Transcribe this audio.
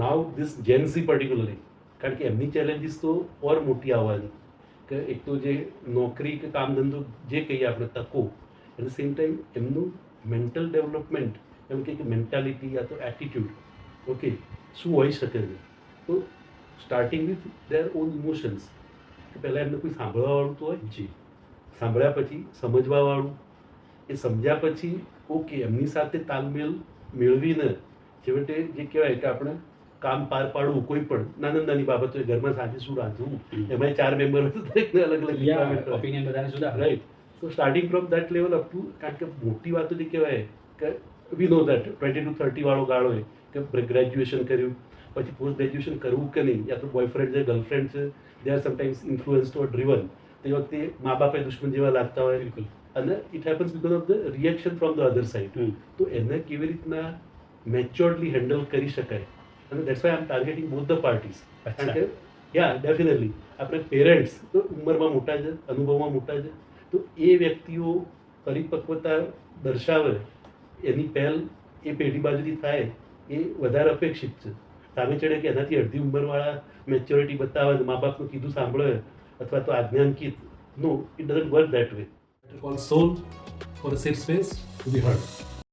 Now this Gen Z particularly, કારણ કે એમની ચેલેન્જીસ તો ઓર મોટી આવવાની, કે એક તો જે નોકરી કે કામ ધંધો જે કહીએ આપણે તકો, એટ ધ સેમ ટાઈમ એમનું મેન્ટલ ડેવલપમેન્ટ, એમ કે મેન્ટાલિટી યા તો એટીટ્યુડ, ઓકે, શું હોઈ શકે છે. તો starting with their on emotions, કે પહેલાં એમને કોઈ સાંભળવાવાળું તો હોય જી, સાંભળ્યા પછી સમજવાવાળું, એ સમજ્યા પછી ઓકે એમની સાથે તાલમેલ મેળવીને છેવટે જે કહેવાય કે આપણે કામ પાર પાડવું, કોઈ પણ નાની બાબતો, ઘરમાં સાંજે શું રાંધવું, એમાં 4 મેમ્બર હોય તો દરેકને અલગ અલગ ઓપિનિયન બધાને જુદા, right. So starting from that level up to, કારણ કે મોટી વાતો જે કહેવાય કે વી નો દેટ 20 to 30 વાળો ગાળો હોય કે ગ્રેજ્યુએશન કર્યું પછી પોસ્ટ ગ્રેજ્યુએશન કરવું કે નહીં, યા તો બોયફ્રેન્ડ છે, ગર્લફ્રેન્ડ છે, they are sometimes influenced or driven, તે વખતે મા બાપે દુશ્મન જેવા લાગતા હોય, બિલકુલ, અને it happens because of the reaction from the other side. તો એને કેવી રીતના મેચ્યોર્ડલી હેન્ડલ કરી શકાય, અને that's why I am targeting both the parties. કારણ કે યા ડેફિનેટલી આપણે પેરેન્ટ્સ તો ઉંમરમાં મોટા છે, અનુભવમાં મોટા છે, તો એ વ્યક્તિઓ પરિપક્વતા દર્શાવે, એની પહેલ એ પેઢી બાજુથી થાય એ વધારે અપેક્ષિત છે. સામે ચડે કે એનાથી અડધી ઉંમરવાળા મેચ્યોરિટી બતાવે, મા બાપનું કીધું સાંભળે, અથવા તો આજ્ઞાંકિત, no, it doesn't work that way. Called soul for a safe space to be heard.